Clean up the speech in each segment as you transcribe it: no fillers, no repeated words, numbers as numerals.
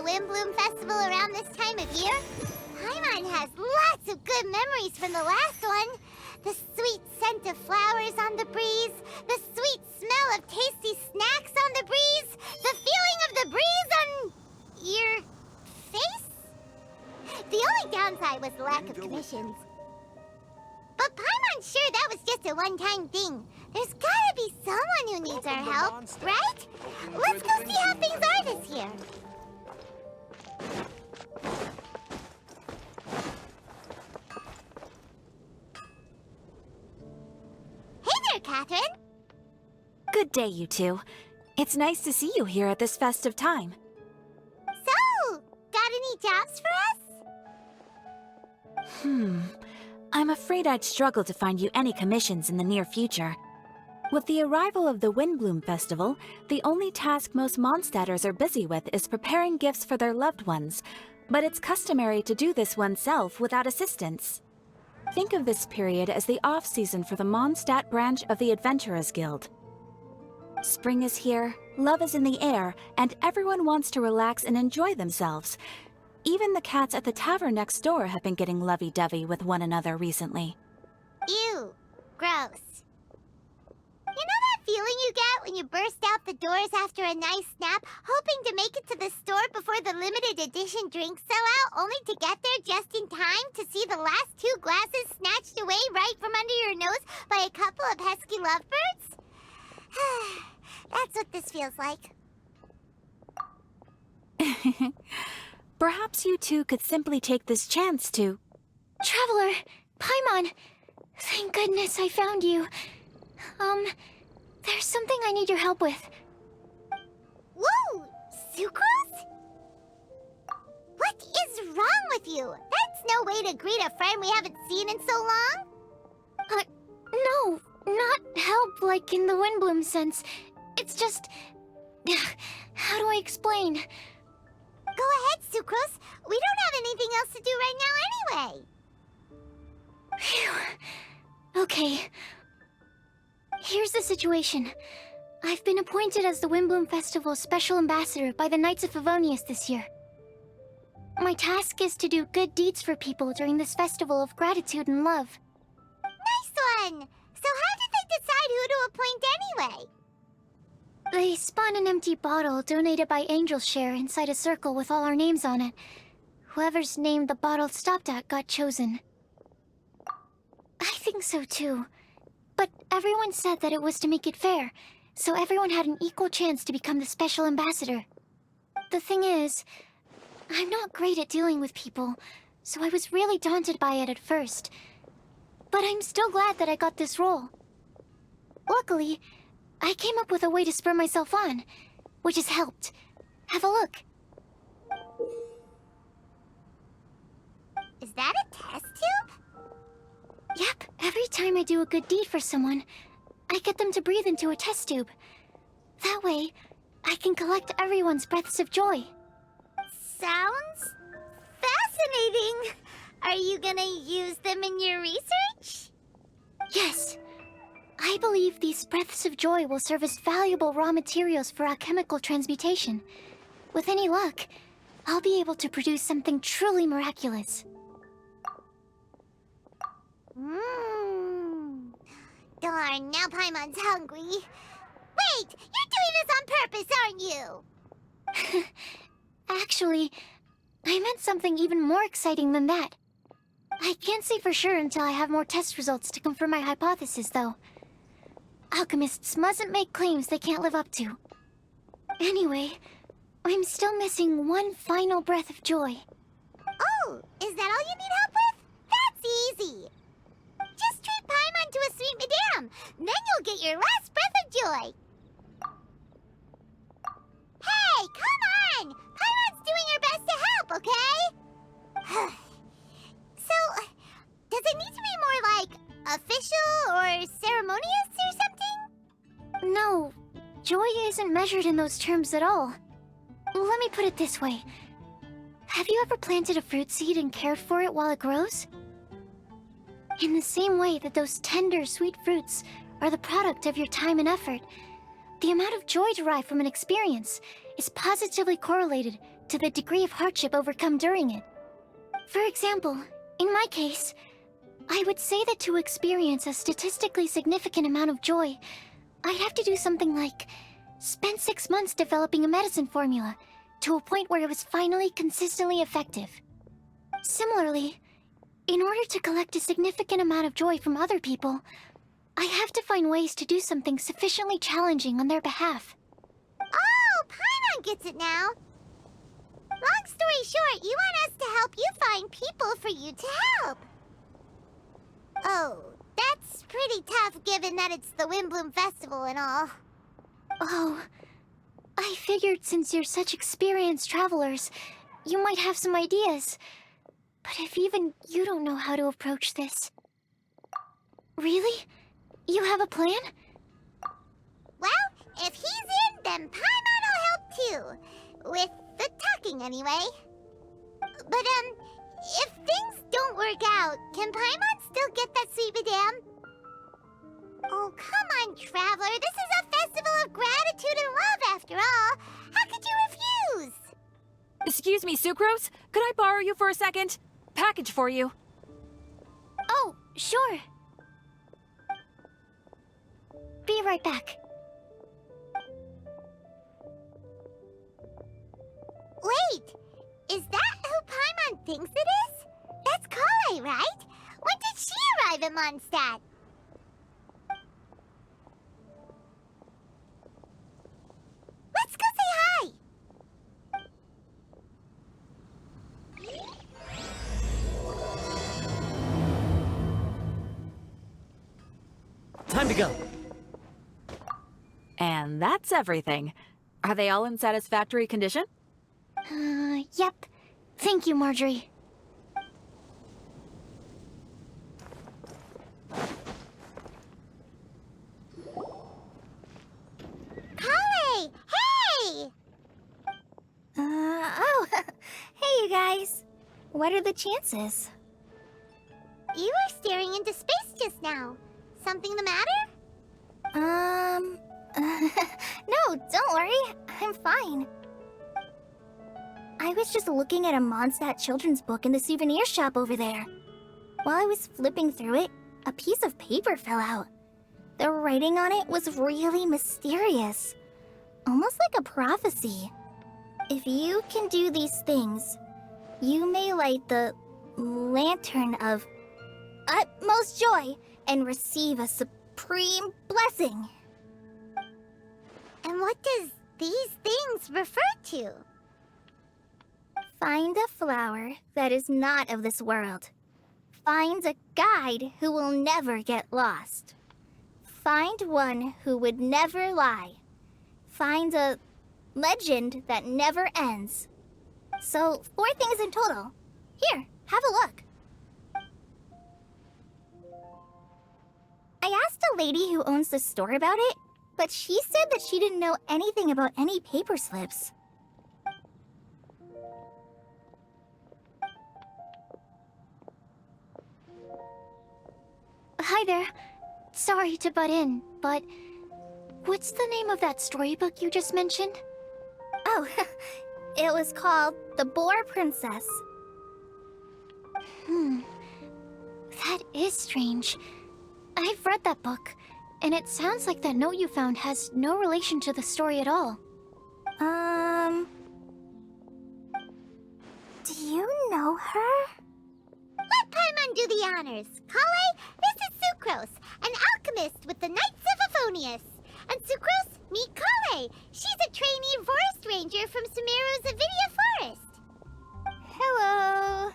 the Windbloom Festival around this time of year? Paimon has lots of good memories from the last one. The sweet scent of flowers on the breeze, the sweet smell of tasty snacks on the breeze, the feeling of the breeze on your face? The only downside was the lack of commissions. But Paimon's sure that was just a one-time thing. There's gotta be someone who needs our help, right? Let's go see how things are this year. Hey there, Catherine. Good day, you two. It's nice to see you here at this festive time. So, got any jobs for us? I'm afraid I'd struggle to find you any commissions in the near future. With the arrival of the Windbloom Festival, the only task most Mondstadters are busy with is preparing gifts for their loved ones, but it's customary to do this oneself without assistance. Think of this period as the off-season for the Mondstadt branch of the Adventurers Guild. Spring is here, love is in the air, and everyone wants to relax and enjoy themselves. Even the cats at the tavern next door have been getting lovey-dovey with one another recently. Ew. Gross. You know that feeling you get when you burst out the doors after a nice nap, hoping to make it to the store before the limited edition drinks sell out, only to get there just in time to see the last 2 glasses snatched away right from under your nose by a couple of pesky lovebirds? That's what this feels like. Perhaps you two could simply take this chance to... Traveler! Paimon! Thank goodness I found you. There's something I need your help with. Whoa! Sucrose? What is wrong with you? That's no way to greet a friend we haven't seen in so long. No, not help like in the Windbloom sense. It's just... How do I explain? Go ahead, Sucrose. We don't have anything else to do right now anyway. Phew. Okay. Here's the situation. I've been appointed as the Windbloom Festival's special ambassador by the Knights of Favonius this year. My task is to do good deeds for people during this festival of gratitude and love. Nice one! So how did they decide who to appoint anyway? They spun an empty bottle donated by Angel's Share inside a circle with all our names on it. Whoever's name the bottle stopped at got chosen. I think so too. But everyone said that it was to make it fair, so everyone had an equal chance to become the special ambassador. The thing is, I'm not great at dealing with people, so I was really daunted by it at first. But I'm still glad that I got this role. Luckily, I came up with a way to spur myself on, which has helped. Have a look. Is that a test tube? Yep, every time I do a good deed for someone, I get them to breathe into a test tube. That way, I can collect everyone's breaths of joy. Sounds fascinating. Are you gonna use them in your research? Yes. I believe these breaths of joy will serve as valuable raw materials for alchemical transmutation. With any luck, I'll be able to produce something truly miraculous. Darn, now Paimon's hungry. Wait, you're doing this on purpose, aren't you? Actually, I meant something even more exciting than that. I can't say for sure until I have more test results to confirm my hypothesis, though. Alchemists mustn't make claims they can't live up to. Anyway, I'm still missing one final breath of joy. Oh, is that all you need help with? That's easy. Just treat Paimon to a sweet madame. Then you'll get your last breath of joy. Hey, come on! Paimon's doing her best to help, okay? So, does it need to be more like official or ceremonious or something? No, joy isn't measured in those terms at all. Let me put it this way. Have you ever planted a fruit seed and cared for it while it grows? In the same way that those tender, sweet fruits are the product of your time and effort, the amount of joy derived from an experience is positively correlated to the degree of hardship overcome during it. For example, in my case, I would say that to experience a statistically significant amount of joy, I'd have to do something like spend 6 months developing a medicine formula to a point where it was finally consistently effective. Similarly, in order to collect a significant amount of joy from other people, I have to find ways to do something sufficiently challenging on their behalf. Oh, Paimon gets it now. Long story short, you want us to help you find people for you to help. Oh, that's pretty tough given that it's the Windbloom Festival and all. Oh, I figured since you're such experienced travelers, you might have some ideas. But if even you don't know how to approach this... Really? You have a plan? Well, if he's in, then Paimon will help too. With the talking, anyway. But, if things don't work out, can Paimon still get that sweet madame? Oh, come on, Traveler. This is a festival of gratitude and love, after all. How could you refuse? Excuse me, Sucrose? Could I borrow you for a second? Package for you. Oh, sure. Be right back. Wait, is that who Paimon thinks it is? That's Collei, right? When did she arrive at Mondstadt? Let's go say hi! Time to go. And that's everything. Are they all in satisfactory condition? Yep. Thank you, Marjorie. Collei! Hey! Oh, hey you guys. What are the chances? You were staring into space just now. Something the matter? No, don't worry. I'm fine. I was just looking at a Mondstadt children's book in the souvenir shop over there. While I was flipping through it, a piece of paper fell out. The writing on it was really mysterious. Almost like a prophecy. If you can do these things, you may light the lantern of utmost joy and receive a supreme blessing. And what does these things refer to? Find a flower that is not of this world. Find a guide who will never get lost. Find one who would never lie. Find a legend that never ends. So, 4 things in total. Here, have a look. I asked a lady who owns the store about it, but she said that she didn't know anything about any paper slips. Hi there. Sorry to butt in, but what's the name of that storybook you just mentioned? Oh, it was called The Boar Princess. That is strange. I've read that book, and it sounds like that note you found has no relation to the story at all. Do you know her? Let Paimon do the honors. Collei, this is Sucrose, an alchemist with the Knights of Favonius. And Sucrose, meet Collei. She's a trainee forest ranger from Sumeru's Avidia Forest. Hello.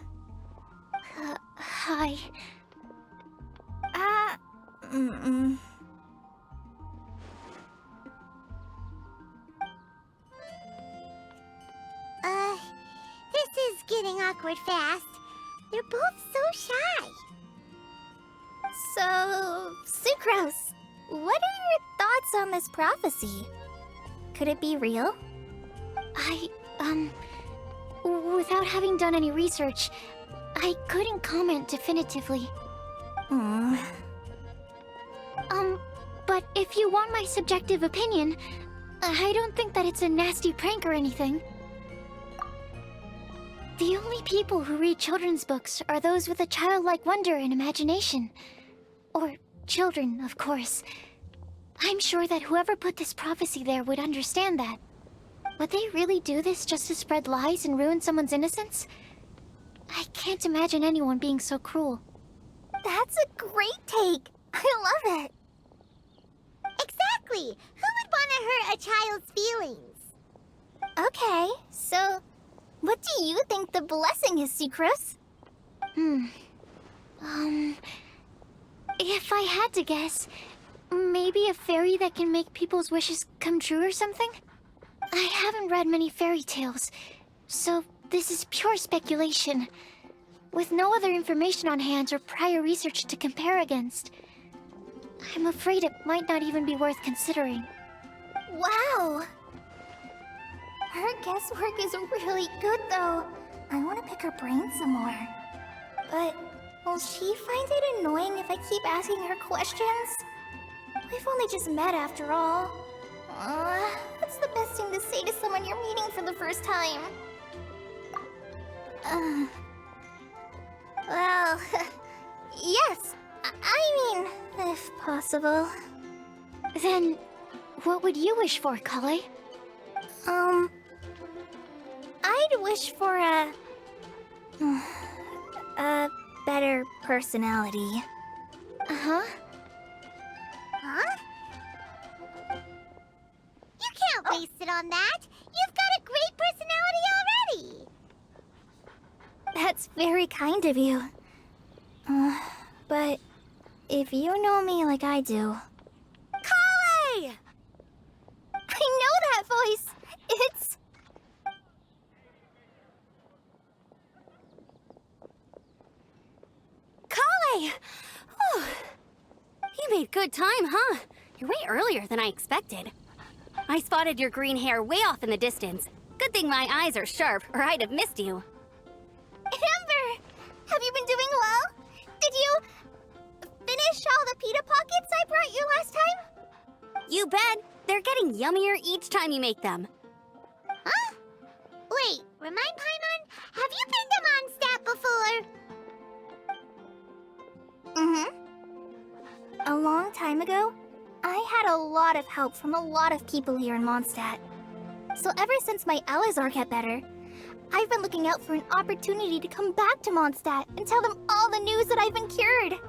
Hi. This is getting awkward fast. They're both so shy. So, Sucrose, what are your thoughts on this prophecy? Could it be real? Without having done any research, I couldn't comment definitively. But if you want my subjective opinion, I don't think that it's a nasty prank or anything. The only people who read children's books are those with a childlike wonder and imagination. Or children, of course. I'm sure that whoever put this prophecy there would understand that. Would they really do this just to spread lies and ruin someone's innocence? I can't imagine anyone being so cruel. That's a great take. I love it. Exactly. Who would want to hurt a child's feelings? Okay, so what do you think the blessing is, Sucrose? If I had to guess, maybe a fairy that can make people's wishes come true or something? I haven't read many fairy tales, so this is pure speculation. With no other information on hand or prior research to compare against, I'm afraid it might not even be worth considering. Wow! Her guesswork is really good, though. I want to pick her brain some more. But will she find it annoying if I keep asking her questions? We've only just met after all. What's the best thing to say to someone you're meeting for the first time? Well, yes. I mean, if possible. Then, what would you wish for, Collei? I'd wish for a better personality. Uh-huh. Huh? You can't waste it on that. You've got a great personality already. That's very kind of you. But if you know me like I do... Collei! I know that voice. It's... Collei! Whew. You made good time, huh? You're way earlier than I expected. I spotted your green hair way off in the distance. Good thing my eyes are sharp, or I'd have missed you. Amber! Have you been doing well? Did you finish all the pita pockets I brought you last time? You bet. They're getting yummier each time you make them. Huh? Wait, remind Paimon, have you been to Mondstadt before? A long time ago, I had a lot of help from a lot of people here in Mondstadt. So ever since my Elazar got better, I've been looking out for an opportunity to come back to Mondstadt and tell them all the news that I've been cured.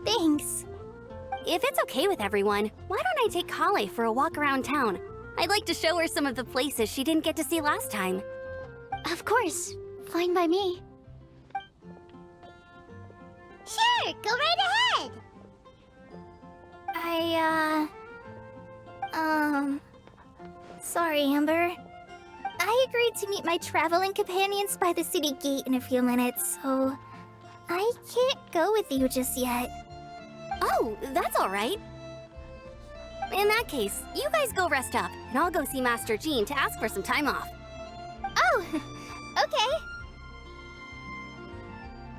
Thanks. If it's okay with everyone, why don't I take Collei for a walk around town? I'd like to show her some of the places she didn't get to see last time. Of course. Fine by me. Sure, go right ahead. Sorry, Amber. I agreed to meet my traveling companions by the city gate in a few minutes, so I can't go with you just yet. Oh, that's all right. In that case, you guys go rest up, and I'll go see Master Jean to ask for some time off. Oh, okay.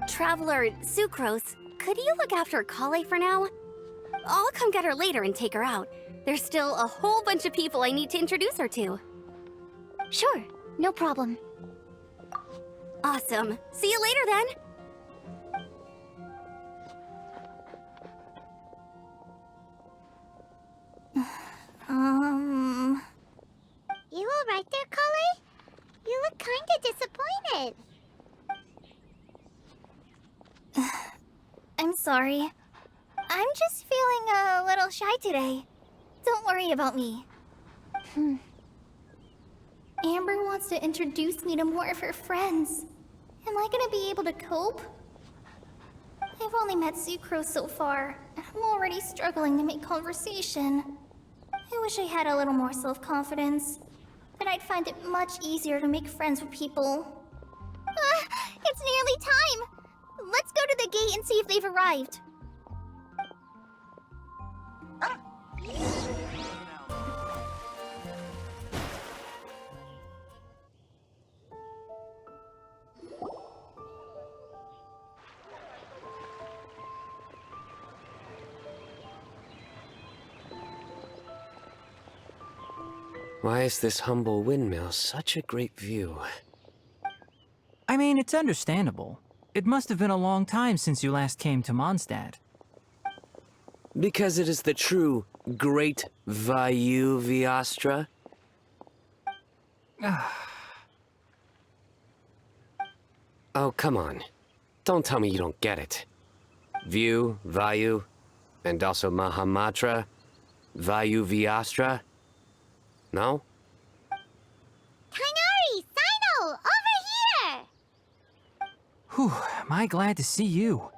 Traveler Sucrose, could you look after Collei for now? I'll come get her later and take her out. There's still a whole bunch of people I need to introduce her to. Sure, no problem. Awesome. See you later then. You all right there, Collei? You look kinda disappointed. I'm sorry. I'm just feeling a little shy today. Don't worry about me. Amber wants to introduce me to more of her friends. Am I gonna be able to cope? I've only met Sucrose so far, and I'm already struggling to make conversation. I wish I had a little more self-confidence. Then I'd find it much easier to make friends with people. It's nearly time! Let's go to the gate and see if they've arrived. Why is this humble windmill such a great view? I mean, it's understandable. It must have been a long time since you last came to Mondstadt. Because it is the true Great Vayu Viastra? Oh, come on. Don't tell me you don't get it. View, Vayu, and also Mahamatra, Vayu Viastra? No? Tighnari! Cyno! Over here! Whew, am I glad to see you.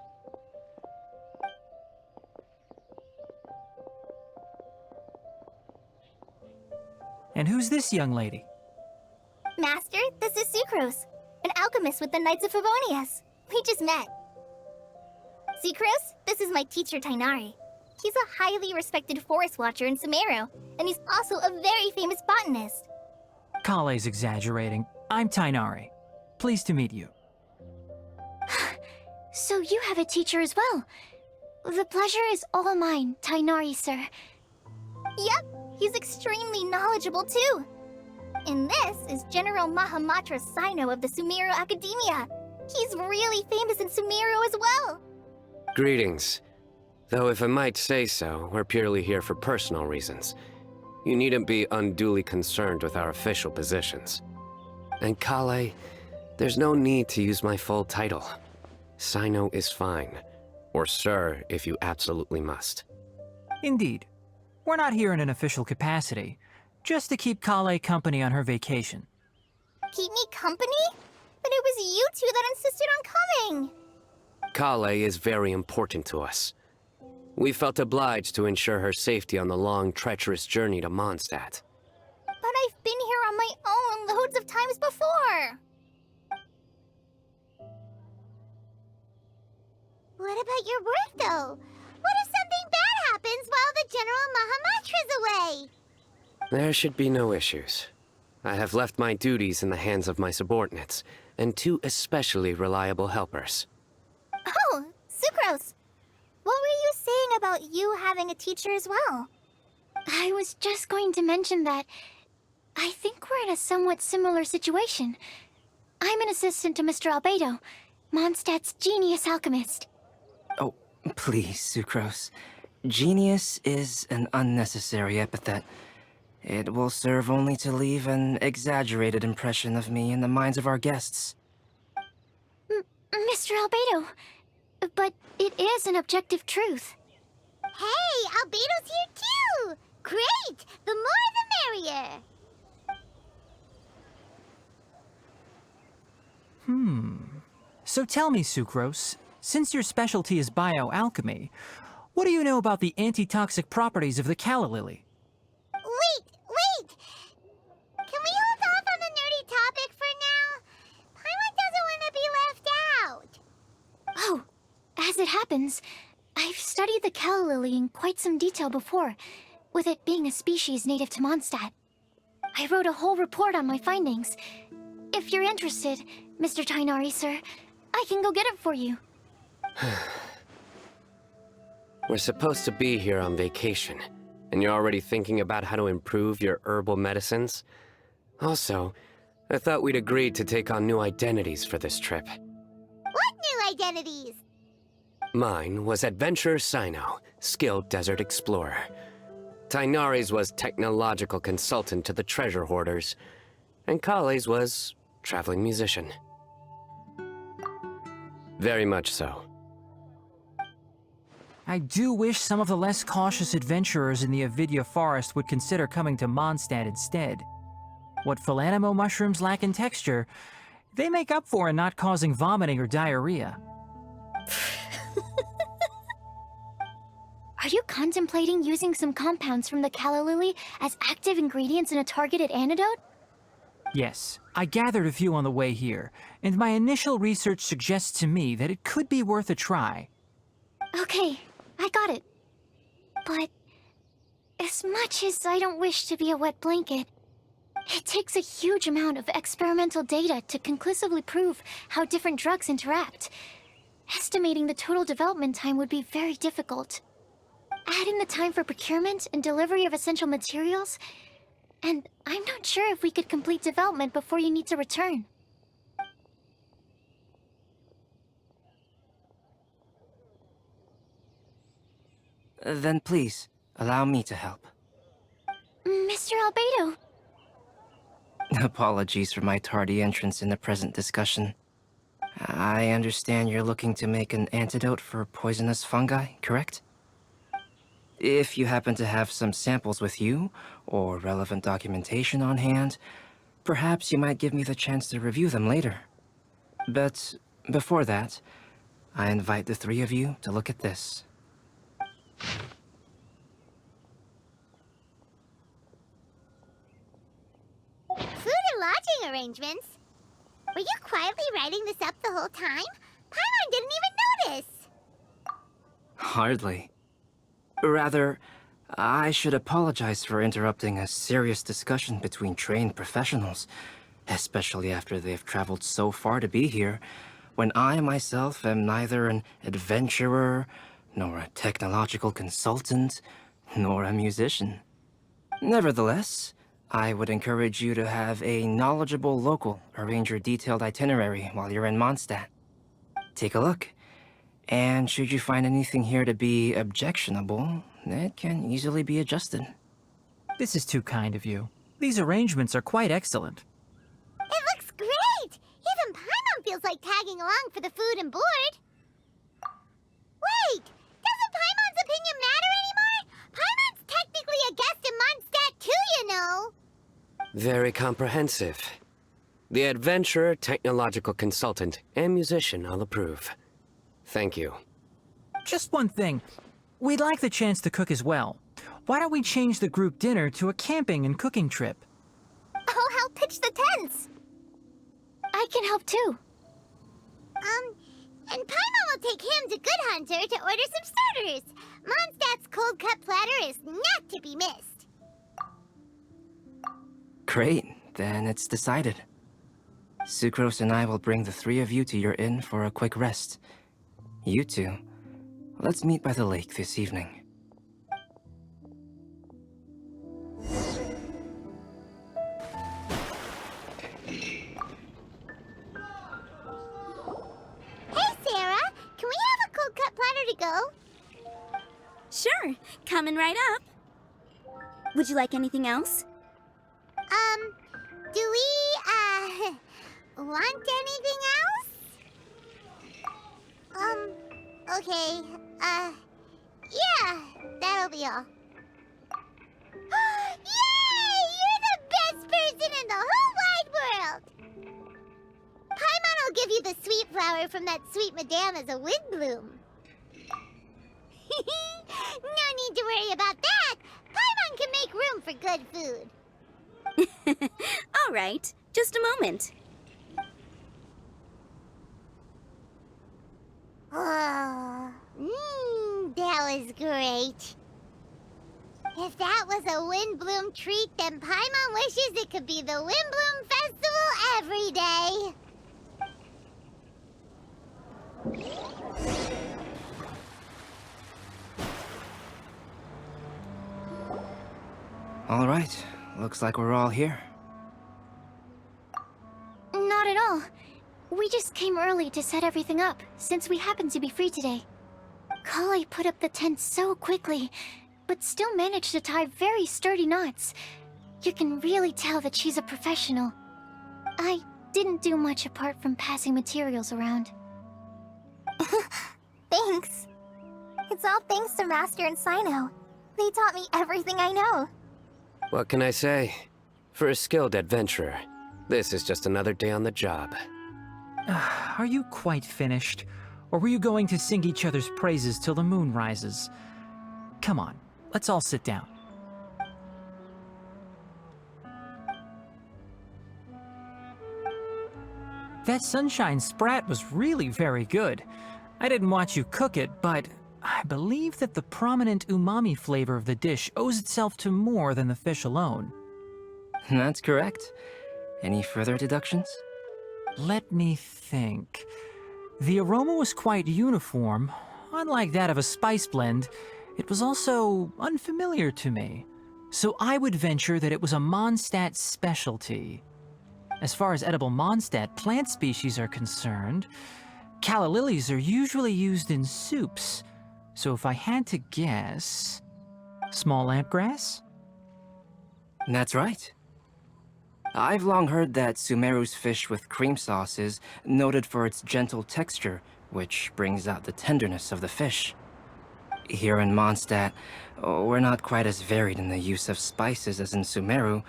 And who's this young lady? Master, this is Sucrose, an alchemist with the Knights of Favonius. We just met. Sucrose, this is my teacher, Tighnari. He's a highly respected forest watcher in Sumeru, and he's also a very famous botanist. Collei's exaggerating. I'm Tighnari. Pleased to meet you. So you have a teacher as well. The pleasure is all mine, Tighnari, sir. Yep, he's extremely knowledgeable too. And this is General Mahamatra Cyno of the Sumeru Academia. He's really famous in Sumeru as well. Greetings. Though if I might say so, we're purely here for personal reasons. You needn't be unduly concerned with our official positions. And Collei, there's no need to use my full title. Cyno is fine. Or sir, if you absolutely must. Indeed. We're not here in an official capacity, just to keep Collei company on her vacation. Keep me company? But it was you two that insisted on coming. Collei is very important to us. We felt obliged to ensure her safety on the long, treacherous journey to Mondstadt. But I've been here on my own loads of times before. What about your work, though? What if something bad happens while the General Mahamatra's away? There should be no issues. I have left my duties in the hands of my subordinates, and two especially reliable helpers. Oh, Sucrose. What were you saying about you having a teacher as well? I was just going to mention that I think we're in a somewhat similar situation. I'm an assistant to Mr. Albedo, Mondstadt's genius alchemist. Oh, please, Sucrose. Genius is an unnecessary epithet. It will serve only to leave an exaggerated impression of me in the minds of our guests. Mr. Albedo, but it is an objective truth. Hey, Albedo's here too! Great! The more the merrier! So tell me, Sucrose, since your specialty is bioalchemy, what do you know about the antitoxic properties of the calla lily? Wait! Can we hold off on the nerdy topic for now? Paimon doesn't want to be left out. Oh, as it happens, I've studied the calla lily in quite some detail before, with it being a species native to Mondstadt. I wrote a whole report on my findings. If you're interested, Mr. Tighnari, sir, I can go get it for you. We're supposed to be here on vacation, and you're already thinking about how to improve your herbal medicines? Also, I thought we'd agreed to take on new identities for this trip. What new identities? Mine was Adventurer Cyno, skilled desert explorer. Tighnari's was technological consultant to the treasure hoarders, and Collei's was traveling musician. Very much so. I do wish some of the less cautious adventurers in the Avidya forest would consider coming to Mondstadt instead. What Philanimo mushrooms lack in texture, they make up for in not causing vomiting or diarrhea. Are you contemplating using some compounds from the calla lily as active ingredients in a targeted antidote? Yes, I gathered a few on the way here, and my initial research suggests to me that it could be worth a try. Okay, I got it. But as much as I don't wish to be a wet blanket, it takes a huge amount of experimental data to conclusively prove how different drugs interact. Estimating the total development time would be very difficult. Add in the time for procurement and delivery of essential materials, And I'm not sure if we could complete development before you need to return. Then please, allow me to help. Mr. Albedo. Apologies for my tardy entrance in the present discussion. I understand you're looking to make an antidote for poisonous fungi, correct? If you happen to have some samples with you, or relevant documentation on hand, perhaps you might give me the chance to review them later. But before that, I invite the three of you to look at this. Food and lodging arrangements? Were you quietly writing this up the whole time? Paimon didn't even notice! Hardly. Rather, I should apologize for interrupting a serious discussion between trained professionals, especially after they've traveled so far to be here, when I myself am neither an adventurer, nor a technological consultant, nor a musician. Nevertheless, I would encourage you to have a knowledgeable local arrange your detailed itinerary while you're in Mondstadt. Take a look, and should you find anything here to be objectionable, it can easily be adjusted. This is too kind of you. These arrangements are quite excellent. It looks great! Even Paimon feels like tagging along for the food and board. Wait! Doesn't Paimon's opinion matter anymore? Paimon's technically a guest in Mondstadt too, you know! Very comprehensive. The adventurer, technological consultant, and musician all approve. Thank you. Just one thing. We'd like the chance to cook as well. Why don't we change the group dinner to a camping and cooking trip? I'll help pitch the tents! I can help too. And Paimon will take him to Good Hunter to order some starters. Mondstadt's cold-cut platter is not to be missed. Great, then it's decided. Sucrose and I will bring the three of you to your inn for a quick rest. You two, let's meet by the lake this evening. Hey, Sarah! Can we have a cold-cut platter to go? Sure, coming right up. Would you like anything else? Do we, want anything else? Okay, yeah, that'll be all. Yay! You're the best person in the whole wide world! Paimon will give you the sweet flower from that sweet madame as a wind bloom. No need to worry about that! Paimon can make room for good food. All right, just a moment. Oh, that was great. If that was a Windbloom treat, then Paimon wishes it could be the Windbloom Festival every day. All right, looks like we're all here. Not at all. We just came early to set everything up, since we happen to be free today. Collei put up the tent so quickly, but still managed to tie very sturdy knots. You can really tell that she's a professional. I didn't do much apart from passing materials around. Thanks. It's all thanks to Master and Cyno. They taught me everything I know. What can I say? For a skilled adventurer, this is just another day on the job. Are you quite finished? Or were you going to sing each other's praises till the moon rises? Come on, let's all sit down. That sunshine sprat was really very good. I didn't watch you cook it, but I believe that the prominent umami flavor of the dish owes itself to more than the fish alone. That's correct. Any further deductions? Let me think. The aroma was quite uniform. Unlike that of a spice blend, it was also unfamiliar to me. So I would venture that it was a Mondstadt specialty. As far as edible Mondstadt plant species are concerned, calla lilies are usually used in soups. So if I had to guess... small lampgrass? That's right. I've long heard that Sumeru's fish with cream sauce is noted for its gentle texture, which brings out the tenderness of the fish. Here in Mondstadt, we're not quite as varied in the use of spices as in Sumeru,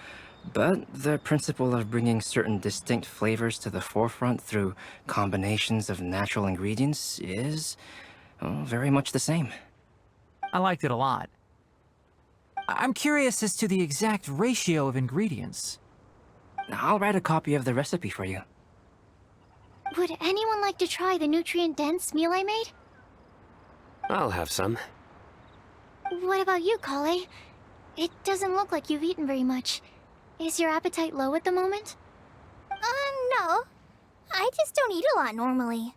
but the principle of bringing certain distinct flavors to the forefront through combinations of natural ingredients is, very much the same. I liked it a lot. I'm curious as to the exact ratio of ingredients. I'll write a copy of the recipe for you. Would anyone like to try the nutrient-dense meal I made? I'll have some. What about you, Collei? It doesn't look like you've eaten very much. Is your appetite low at the moment? No. I just don't eat a lot normally.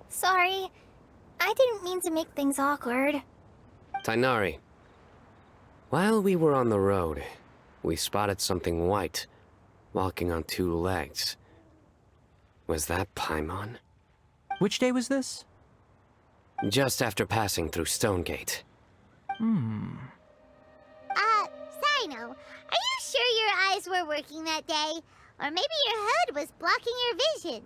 Sorry. I didn't mean to make things awkward. Tighnari. While we were on the road, we spotted something white, walking on two legs. Was that Paimon? Which day was this? Just after passing through Stonegate. Hmm. Cyno, are you sure your eyes were working that day? Or maybe your hood was blocking your vision?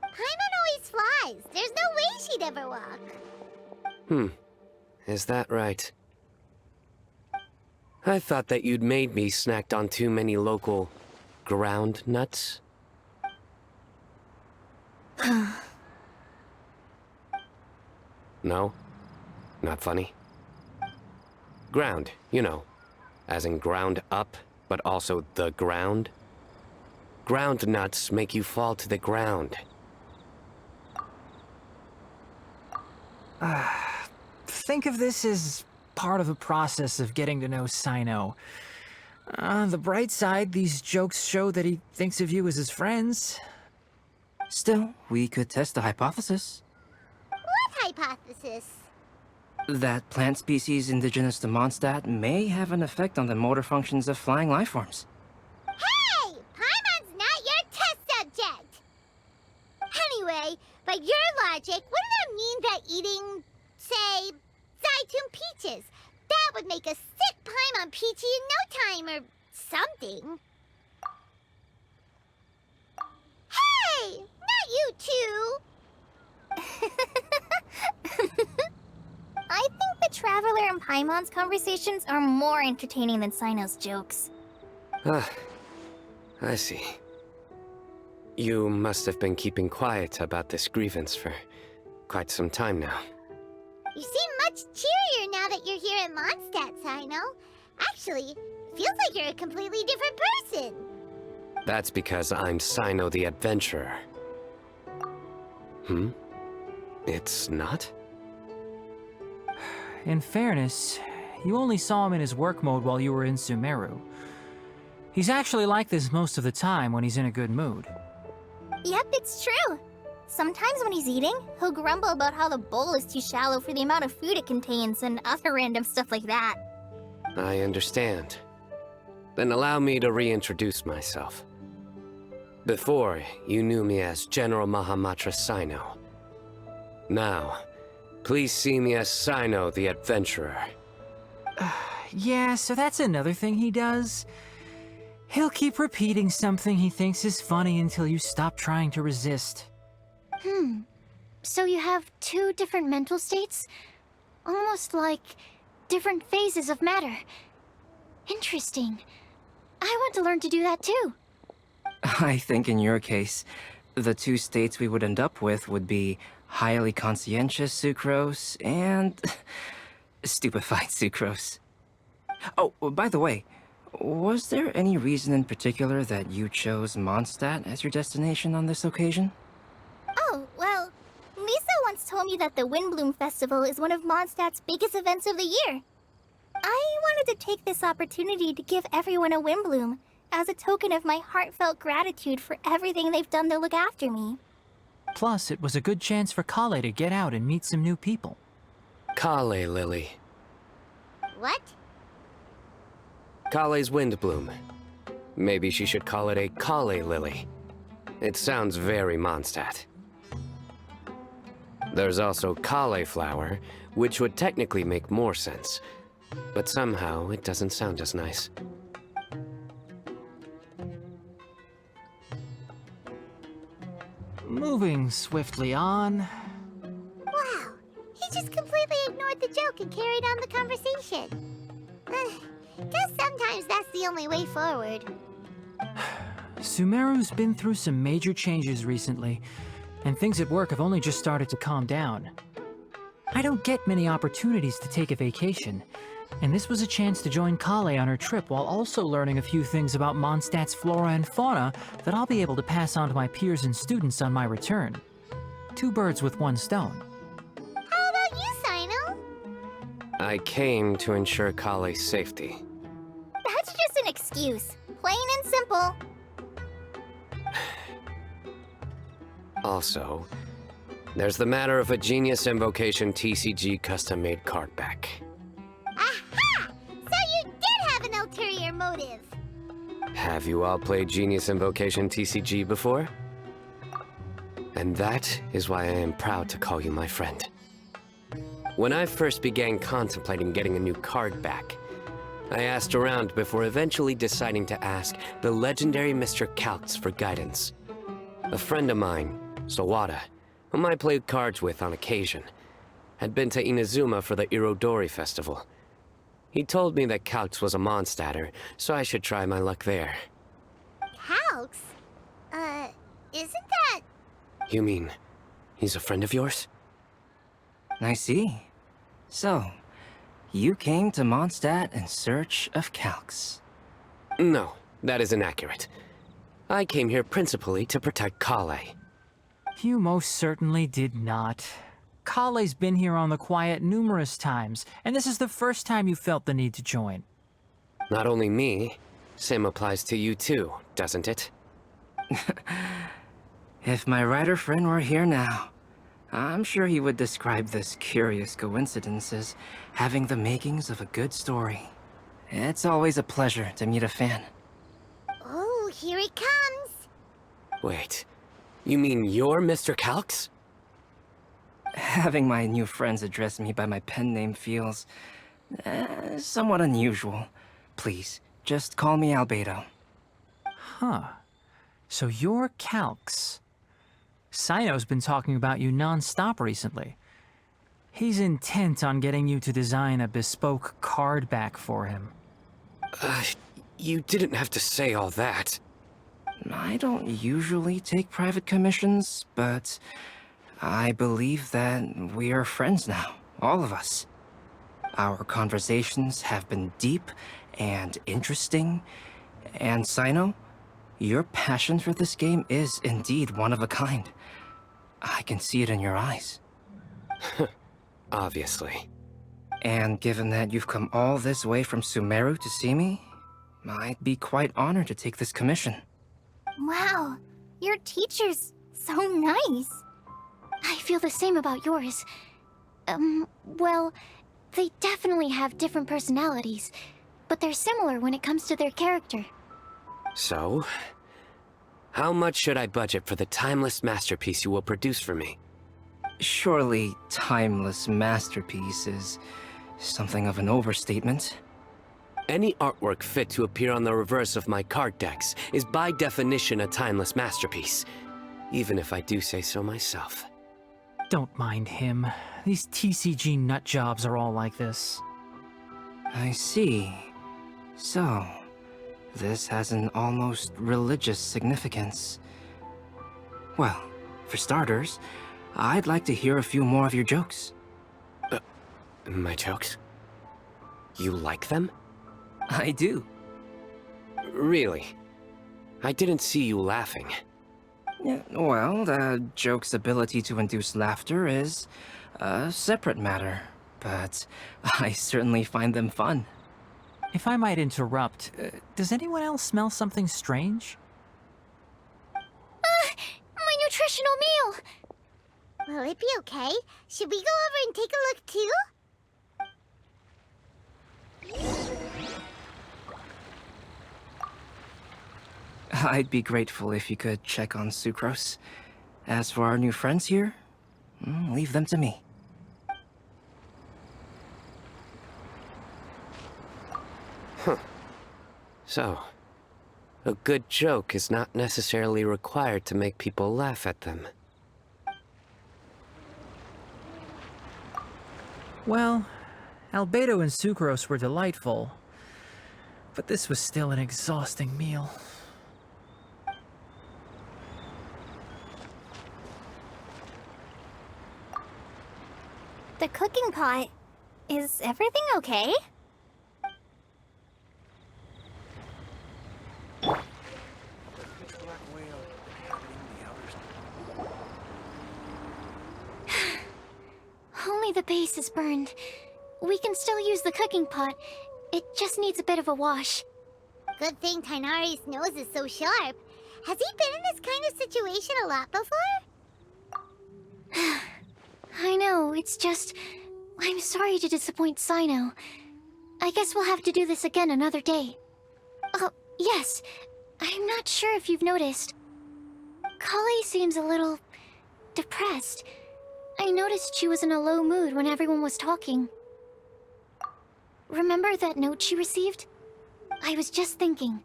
Paimon always flies. There's no way she'd ever walk. Is that right? I thought that you'd made me snacked on too many local ground nuts. No? Not funny? Ground, you know. As in ground up, but also the ground. Ground nuts make you fall to the ground. Think of this as part of the process of getting to know Cyno. On the bright side, these jokes show that he thinks of you as his friends. Still, we could test the hypothesis. What hypothesis? That plant species indigenous to Mondstadt may have an effect on the motor functions of flying lifeforms. Hey! Paimon's not your test subject! Anyway, by your logic, wouldn't that mean that eating, say, Zaitun peaches, that would make a sick Paimon peachy in no time or something? Hey! Not you two! I think the Traveler and Paimon's conversations are more entertaining than Cyno's jokes. I see. You must have been keeping quiet about this grievance for quite some time now. You seem much cheerier now that you're here at Mondstadt, Cyno. Actually, feels like you're a completely different person. That's because I'm Cyno the Adventurer. It's not? In fairness, you only saw him in his work mode while you were in Sumeru. He's actually like this most of the time when he's in a good mood. Yep, it's true. Sometimes when he's eating, he'll grumble about how the bowl is too shallow for the amount of food it contains and other random stuff like that. I understand. Then allow me to reintroduce myself. Before, you knew me as General Mahamatra Cyno. Now, please see me as Cyno the Adventurer. Yeah, so that's another thing he does. He'll keep repeating something he thinks is funny until you stop trying to resist. So you have two different mental states? Almost like different phases of matter. Interesting. I want to learn to do that too. I think in your case, the two states we would end up with would be highly conscientious Sucrose and stupefied Sucrose. Oh, by the way, was there any reason in particular that you chose Mondstadt as your destination on this occasion? Oh, well, Lisa once told me that the Windbloom Festival is one of Mondstadt's biggest events of the year. I wanted to take this opportunity to give everyone a Windbloom, as a token of my heartfelt gratitude for everything they've done to look after me. Plus, it was a good chance for Collei to get out and meet some new people. Collei Lily. What? Collei's Windbloom. Maybe she should call it a Collei Lily. It sounds very Mondstadt. There's also Cauliflower, which would technically make more sense, but somehow it doesn't sound as nice. Moving swiftly on. Wow, he just completely ignored the joke and carried on the conversation. Guess sometimes that's the only way forward. Sumeru's been through some major changes recently, and things at work have only just started to calm down. I don't get many opportunities to take a vacation, and this was a chance to join Collei on her trip while also learning a few things about Mondstadt's flora and fauna that I'll be able to pass on to my peers and students on my return. 2 birds with 1 stone. How about you, Cyno? I came to ensure Collei's safety. That's just an excuse. Plain and simple. Also, there's the matter of a Genius Invocation TCG custom-made card back. Aha! So you did have an ulterior motive. Have you all played Genius Invocation TCG before? And that is why I am proud to call you my friend. When I first began contemplating getting a new card back, I asked around before eventually deciding to ask the legendary Mr. Calx for guidance. A friend of mine, Sawada, whom I played cards with on occasion, had been to Inazuma for the Irodori festival. He told me that Calx was a Mondstadter, so I should try my luck there. Calx? Isn't that... You mean, he's a friend of yours? I see. So, you came to Mondstadt in search of Calx. No, that is inaccurate. I came here principally to protect Collei. You most certainly did not. Collei's been here on the quiet numerous times, and this is the first time you felt the need to join. Not only me, same applies to you too, doesn't it? If my writer friend were here now, I'm sure he would describe this curious coincidence as having the makings of a good story. It's always a pleasure to meet a fan. Oh, here he comes. Wait, you mean you're Mr. Calx? Having my new friends address me by my pen name feels somewhat unusual. Please, just call me Albedo. Huh. So you're Calx. Cyno's been talking about you non-stop recently. He's intent on getting you to design a bespoke card back for him. You didn't have to say all that. I don't usually take private commissions, but I believe that we are friends now, all of us. Our conversations have been deep and interesting, and Cyno, your passion for this game is indeed one of a kind. I can see it in your eyes. Obviously. And given that you've come all this way from Sumeru to see me, I'd be quite honored to take this commission. Wow, your teacher's so nice. I feel the same about yours. Well, they definitely have different personalities, but they're similar when it comes to their character. So, how much should I budget for the timeless masterpiece you will produce for me? Surely, timeless masterpiece is something of an overstatement. Any artwork fit to appear on the reverse of my card decks is by definition a timeless masterpiece, even if I do say so myself. Don't mind him. These TCG nutjobs are all like this. I see. So, this has an almost religious significance. Well, for starters, I'd like to hear a few more of your jokes. My jokes? You like them? I do. Really? I didn't see you laughing. Yeah, well, the joke's ability to induce laughter is a separate matter, but I certainly find them fun. If I might interrupt, does anyone else smell something strange? My nutritional meal! Will it be okay? Should we go over and take a look too? I'd be grateful if you could check on Sucrose. As for our new friends here, leave them to me. So, a good joke is not necessarily required to make people laugh at them. Well, Albedo and Sucrose were delightful, but this was still an exhausting meal. The cooking pot. Is everything okay? Only the base is burned. We can still use the cooking pot. It just needs a bit of a wash. Good thing Tighnari's nose is so sharp. Has he been in this kind of situation a lot before? I know, it's just... I'm sorry to disappoint Cyno. I guess we'll have to do this again another day. Oh, yes. I'm not sure if you've noticed. Collei seems a little... depressed. I noticed she was in a low mood when everyone was talking. Remember that note she received? I was just thinking.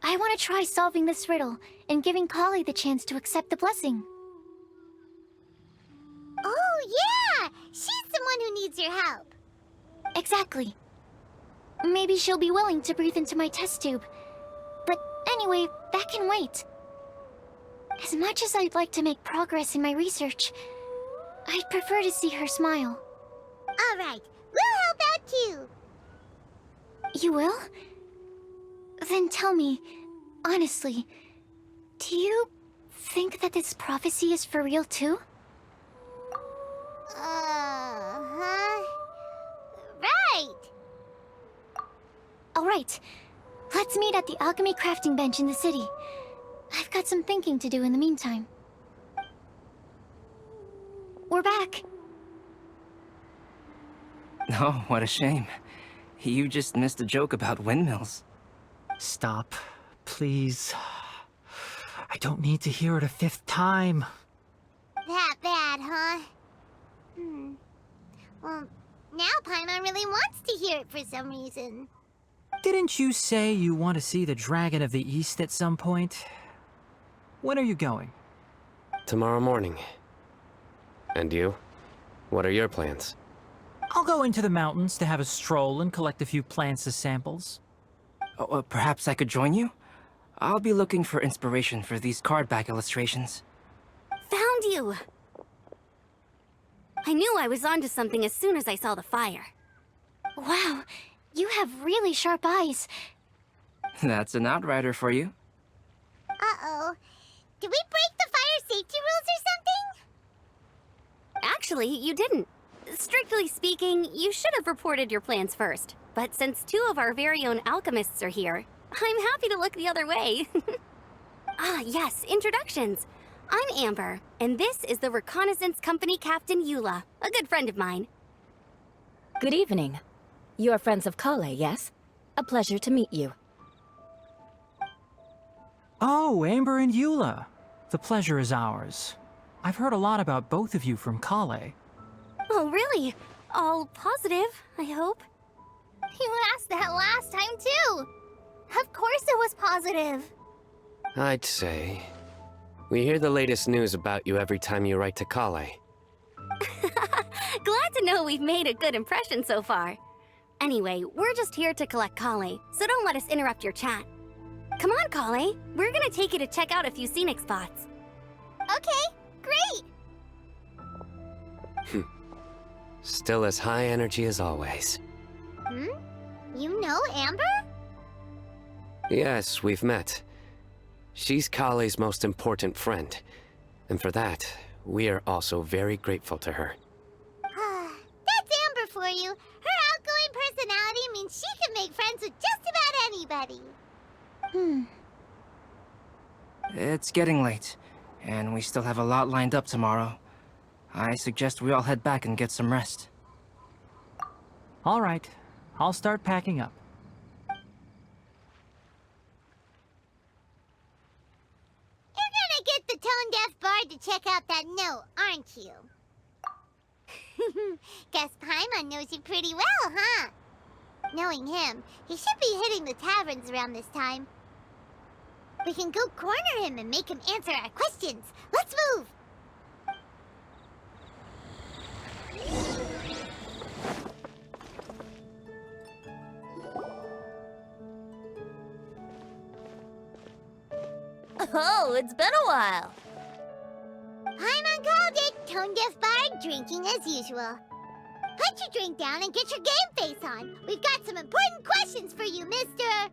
I want to try solving this riddle and giving Collei the chance to accept the blessing. Oh, yeah! She's someone who needs your help. Exactly. Maybe she'll be willing to breathe into my test tube. But anyway, that can wait. As much as I'd like to make progress in my research, I'd prefer to see her smile. All right, we'll help out too. You will? Then tell me, honestly, do you think that this prophecy is for real too? Right. Alright, let's meet at the alchemy crafting bench in the city. I've got some thinking to do in the meantime. We're back. Oh, what a shame. You just missed a joke about windmills. Stop, please. I don't need to hear it a fifth time. That bad, huh? Well, now Paimon really wants to hear it for some reason. Didn't you say you want to see the Dragon of the East at some point? When are you going? Tomorrow morning. And you? What are your plans? I'll go into the mountains to have a stroll and collect a few plants as samples. Oh, perhaps I could join you? I'll be looking for inspiration for these card back illustrations. Found you! I knew I was onto something as soon as I saw the fire. Wow, you have really sharp eyes. That's an outrider for you. Uh-oh. Did we break the fire safety rules or something? Actually, you didn't. Strictly speaking, you should have reported your plans first. But since two of our very own alchemists are here, I'm happy to look the other way. Ah, yes, introductions. I'm Amber, and this is the Reconnaissance Company Captain Eula, a good friend of mine. Good evening. You are friends of Collei, yes? A pleasure to meet you. Oh, Amber and Eula. The pleasure is ours. I've heard a lot about both of you from Collei. Oh, really? All positive, I hope. You asked that last time, too. Of course it was positive. I'd say... we hear the latest news about you every time you write to Collei. Glad to know we've made a good impression so far. Anyway, we're just here to collect Collei, so don't let us interrupt your chat. Come on, Collei. We're gonna take you to check out a few scenic spots. Okay, great. Still as high energy as always. You know Amber? Yes, we've met. She's Collei's most important friend. And for that, we are also very grateful to her. That's Amber for you. Her outgoing personality means she can make friends with just about anybody. It's getting late, and we still have a lot lined up tomorrow. I suggest we all head back and get some rest. All right, I'll start packing up. You're gonna get the tone-deaf bard to check out that note, aren't you? Guess Paimon knows you pretty well, huh? Knowing him, he should be hitting the taverns around this time. We can go corner him and make him answer our questions. Let's move! Oh, it's been a while. Paimon called it, tone-deaf bard drinking as usual. Put your drink down and get your game face on. We've got some important questions for you, mister.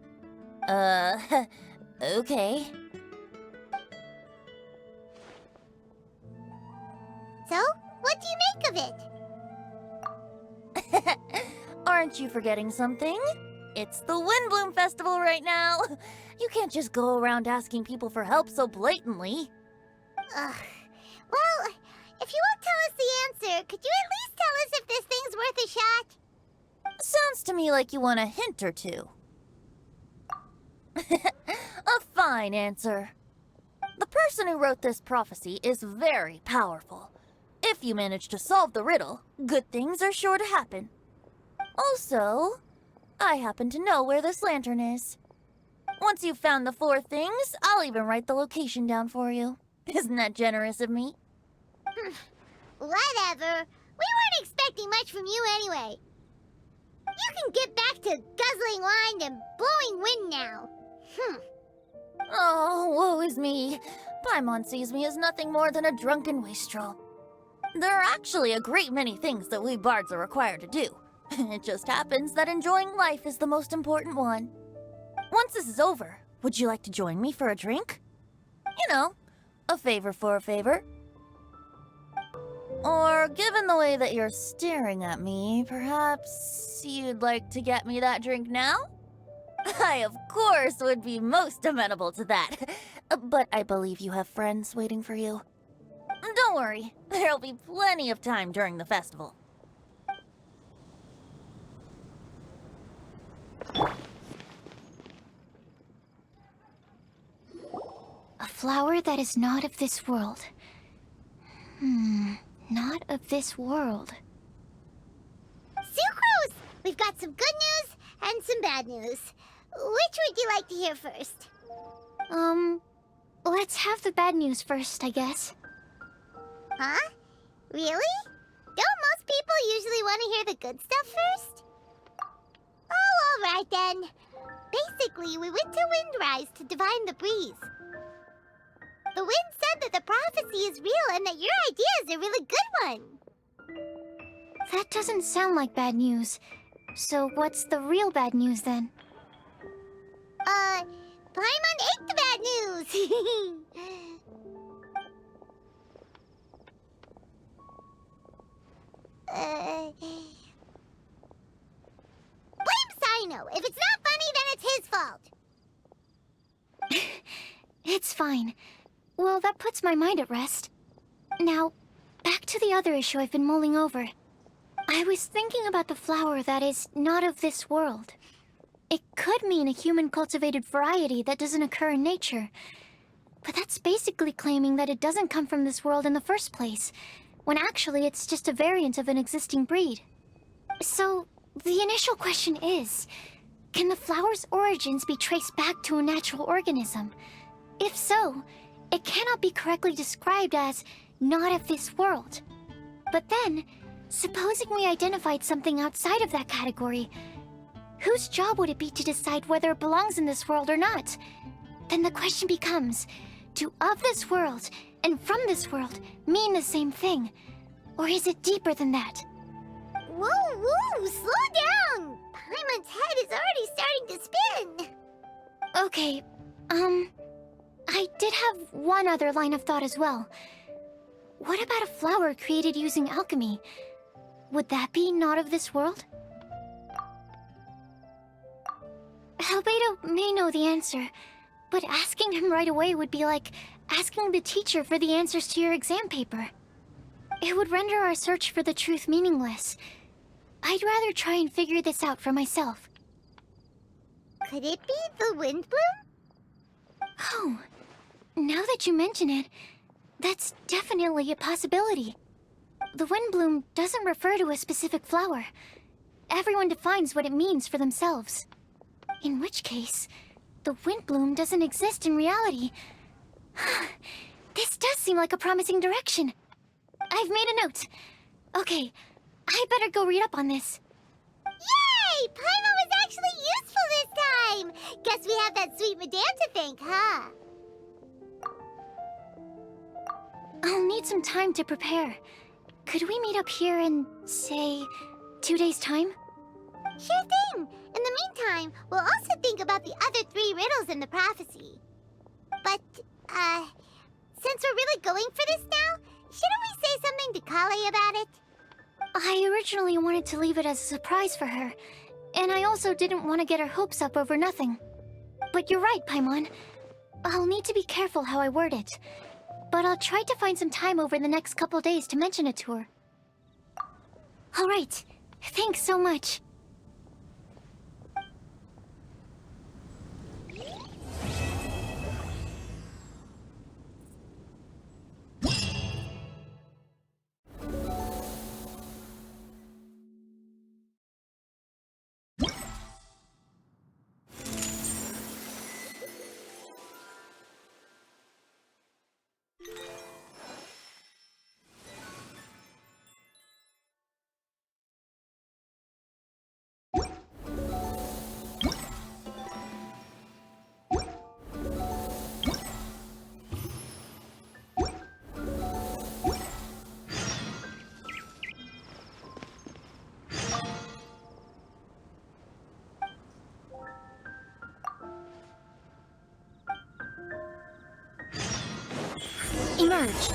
Okay. So, what do you make of it? Aren't you forgetting something? It's the Windbloom Festival right now. You can't just go around asking people for help so blatantly. Ugh. Well, if you won't tell us the answer, could you at least tell us if this thing's worth a shot? Sounds to me like you want a hint or two. A fine answer. The person who wrote this prophecy is very powerful. If you manage to solve the riddle, good things are sure to happen. Also, I happen to know where this lantern is. Once you've found the 4 things, I'll even write the location down for you. Isn't that generous of me? Whatever. We weren't expecting much from you anyway. You can get back to guzzling wine and blowing wind now. Oh, woe is me. Paimon sees me as nothing more than a drunken wastrel. There are actually a great many things that we bards are required to do. It just happens that enjoying life is the most important one. Once this is over, would you like to join me for a drink? You know, a favor for a favor. Or, given the way that you're staring at me, perhaps you'd like to get me that drink now? I, of course, would be most amenable to that. But I believe you have friends waiting for you. Don't worry, there'll be plenty of time during the festival. A flower that is not of this world. Not of this world. Sucrose! We've got some good news and some bad news. Which would you like to hear first? Let's have the bad news first, I guess. Huh? Really? Don't most people usually want to hear the good stuff first? Oh, alright then. Basically, we went to Windrise to divine the breeze. The wind said that the prophecy is real and that your idea is a really good one. That doesn't sound like bad news. So what's the real bad news then? Paimon ate the bad news! Blame Cyno! If it's not funny, then it's his fault! It's fine. Well, that puts my mind at rest. Now, back to the other issue I've been mulling over. I was thinking about the flower that is not of this world. It could mean a human-cultivated variety that doesn't occur in nature. But that's basically claiming that it doesn't come from this world in the first place, when actually it's just a variant of an existing breed. So, the initial question is, can the flower's origins be traced back to a natural organism? If so, it cannot be correctly described as not of this world. But then, supposing we identified something outside of that category, whose job would it be to decide whether it belongs in this world or not? Then the question becomes, do of this world and from this world mean the same thing? Or is it deeper than that? Whoa, slow down! Paimon's head is already starting to spin! Okay, I did have one other line of thought as well. What about a flower created using alchemy? Would that be not of this world? Albedo may know the answer, but asking him right away would be like asking the teacher for the answers to your exam paper. It would render our search for the truth meaningless. I'd rather try and figure this out for myself. Could it be the Windbloom? Oh, now that you mention it, that's definitely a possibility. The Windbloom doesn't refer to a specific flower. Everyone defines what it means for themselves. In which case, the Windbloom doesn't exist in reality. This does seem like a promising direction. I've made a note. Okay, I better go read up on this. Yay! Paimon was actually useful this time! Guess we have that sweet madame to thank, huh? I'll need some time to prepare. Could we meet up here in, say, 2 days' time? Sure thing! In the meantime, we'll also think about the other 3 riddles in the prophecy. But, since we're really going for this now, shouldn't we say something to Collei about it? I originally wanted to leave it as a surprise for her, and I also didn't want to get her hopes up over nothing. But you're right, Paimon. I'll need to be careful how I word it, but I'll try to find some time over the next couple days to mention it to her. Alright, thanks so much. Emerge.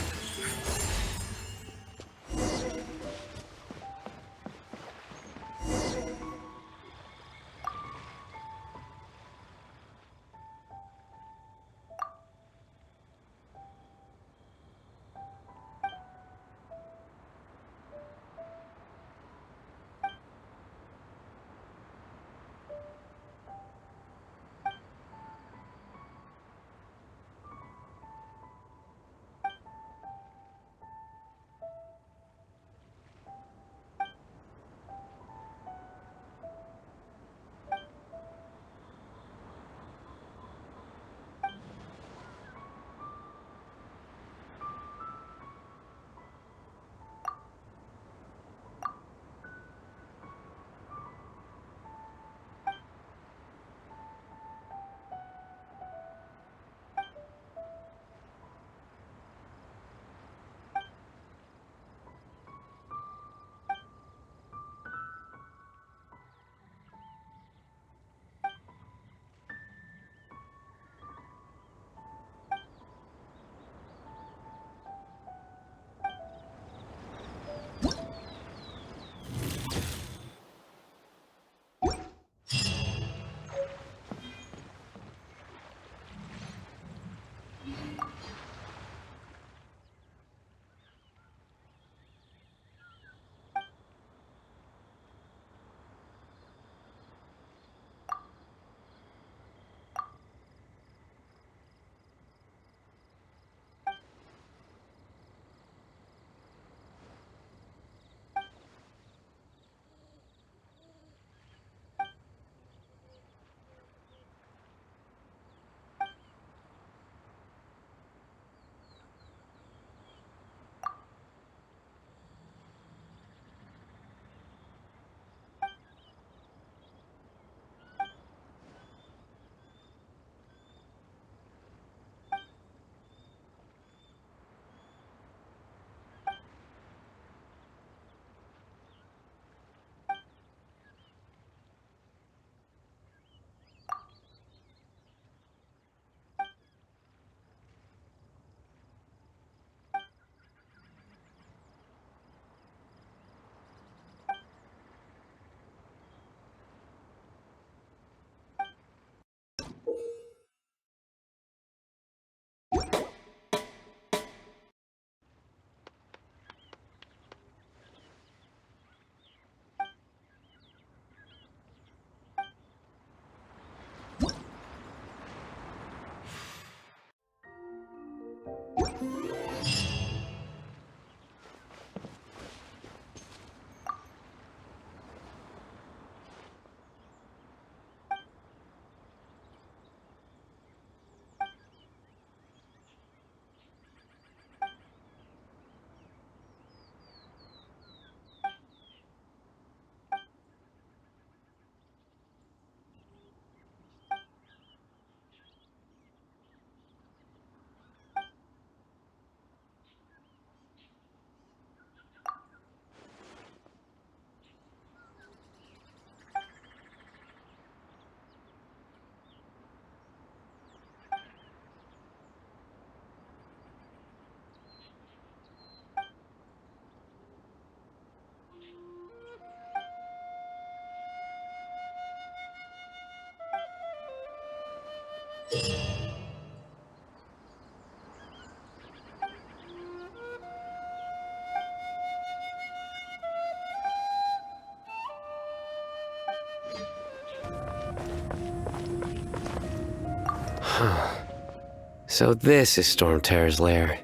So this is Storm Terror's lair.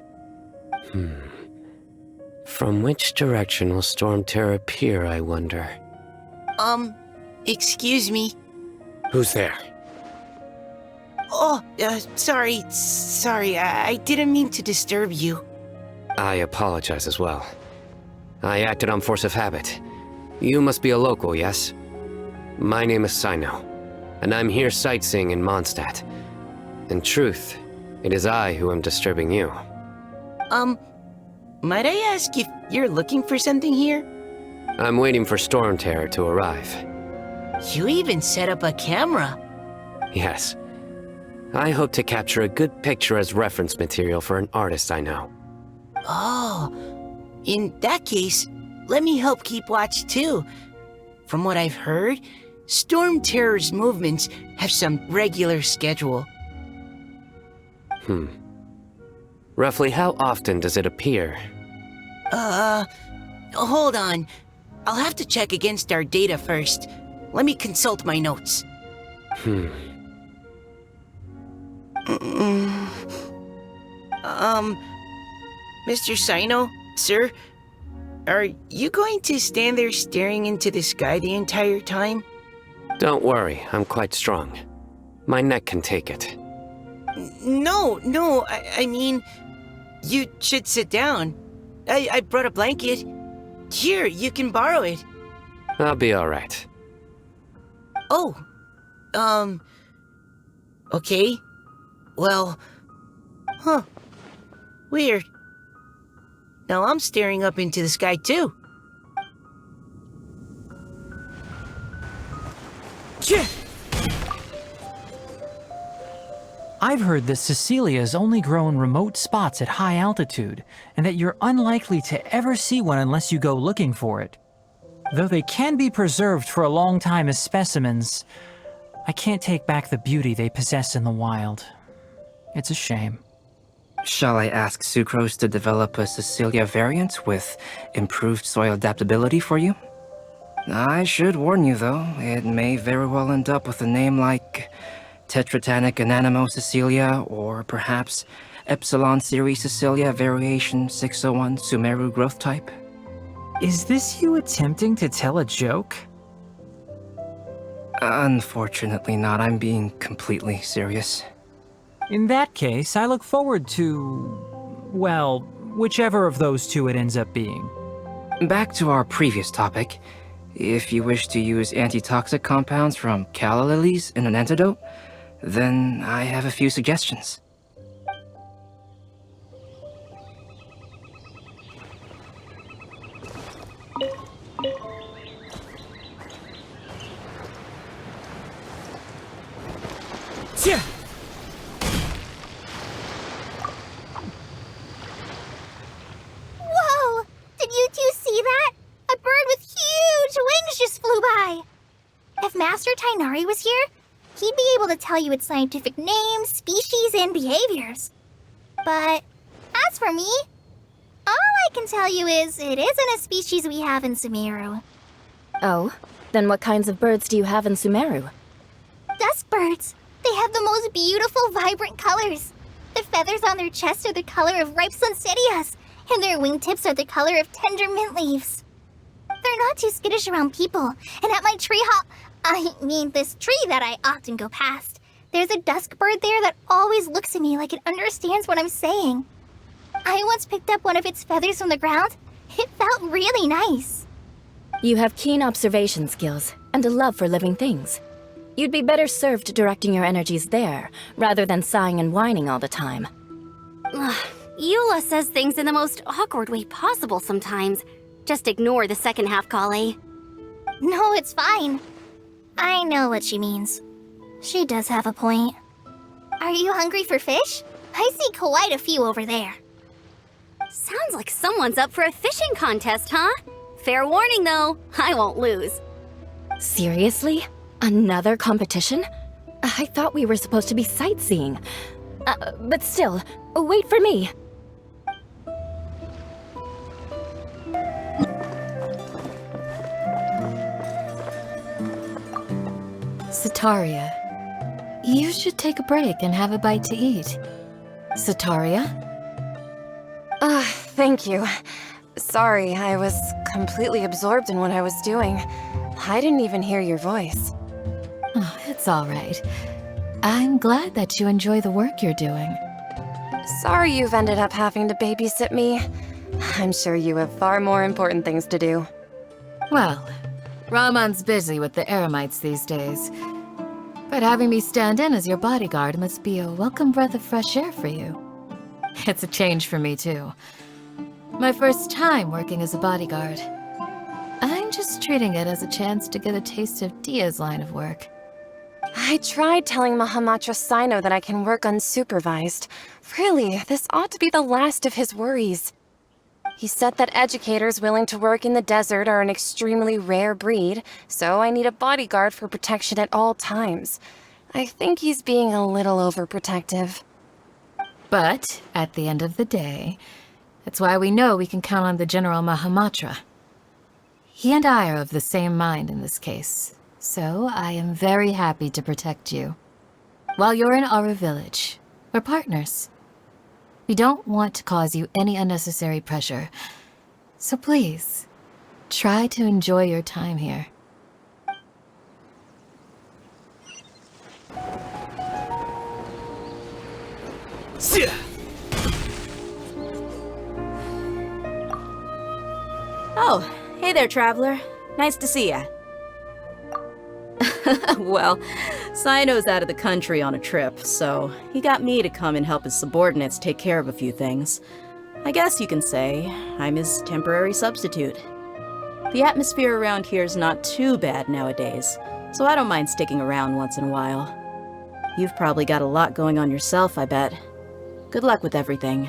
From which direction will Storm Terror appear, I wonder? Excuse me. Who's there? Oh, sorry. I didn't mean to disturb you. I apologize as well. I acted on force of habit. You must be a local, yes? My name is Cyno, and I'm here sightseeing in Mondstadt. In truth, it is I who am disturbing you. Might I ask if you're looking for something here? I'm waiting for Storm Terror to arrive. You even set up a camera. Yes. I hope to capture a good picture as reference material for an artist I know. Oh, in that case, let me help keep watch too. From what I've heard, Storm Terror's movements have some regular schedule. Roughly how often does it appear? Hold on. I'll have to check against our data first. Let me consult my notes. Mr. Cyno, sir? Are you going to stand there staring into the sky the entire time? Don't worry, I'm quite strong. My neck can take it. No, I mean, you should sit down. I brought a blanket. Here, you can borrow it. I'll be alright. Oh, okay. Well, weird. Now I'm staring up into the sky too. I've heard that Cecilias only grow in remote spots at high altitude, and that you're unlikely to ever see one unless you go looking for it. Though they can be preserved for a long time as specimens, I can't take back the beauty they possess in the wild. It's a shame. Shall I ask Sucrose to develop a Cecilia variant with improved soil adaptability for you? I should warn you though, it may very well end up with a name like Tetratanic Ananimo Cecilia, or perhaps Epsilon Series Cecilia Variation 601 Sumeru growth type. Is this you attempting to tell a joke? Unfortunately not, I'm being completely serious. In that case, I look forward to, well, whichever of those two it ends up being. Back to our previous topic. If you wish to use antitoxic compounds from calla lilies in an antidote, then I have a few suggestions. Whoa! Did you two see that? A bird with huge wings just flew by! If Master Tighnari was here, he'd be able to tell you its scientific name, species, and behaviors. But as for me, all I can tell you is it isn't a species we have in Sumeru. Oh, then what kinds of birds do you have in Sumeru? Dusk birds. They have the most beautiful, vibrant colors. The feathers on their chests are the color of ripe sunsettias, and their wingtips are the color of tender mint leaves. They're not too skittish around people, and at my this tree that I often go past, there's a dusk bird there that always looks at me like it understands what I'm saying. I once picked up one of its feathers from the ground. It felt really nice. You have keen observation skills and a love for living things. You'd be better served directing your energies there, rather than sighing and whining all the time. Eula says things in the most awkward way possible sometimes. Just ignore the second half, Collei. No, it's fine. I know what she means. She does have a point. Are you hungry for fish? I see quite a few over there. Sounds like someone's up for a fishing contest, huh? Fair warning, though. I won't lose. Seriously? Another competition? I thought we were supposed to be sightseeing. But still, wait for me. Sataria, you should take a break and have a bite to eat. Sataria? Thank you. Sorry, I was completely absorbed in what I was doing. I didn't even hear your voice. Oh, it's all right. I'm glad that you enjoy the work you're doing. Sorry you've ended up having to babysit me. I'm sure you have far more important things to do. Well, Ramon's busy with the Eremites these days. But having me stand in as your bodyguard must be a welcome breath of fresh air for you. It's a change for me, too. My first time working as a bodyguard. I'm just treating it as a chance to get a taste of Dia's line of work. I tried telling Mahamatra Cyno that I can work unsupervised. Really, this ought to be the last of his worries. He said that educators willing to work in the desert are an extremely rare breed, so I need a bodyguard for protection at all times. I think he's being a little overprotective. But, at the end of the day, that's why we know we can count on the General Mahamatra. He and I are of the same mind in this case, so I am very happy to protect you. While you're in our village, we're partners. We don't want to cause you any unnecessary pressure, so please, try to enjoy your time here. Oh, hey there, traveler. Nice to see ya. Well, Cyno's out of the country on a trip, so he got me to come and help his subordinates take care of a few things. I guess you can say I'm his temporary substitute. The atmosphere around here is not too bad nowadays, so I don't mind sticking around once in a while. You've probably got a lot going on yourself, I bet. Good luck with everything.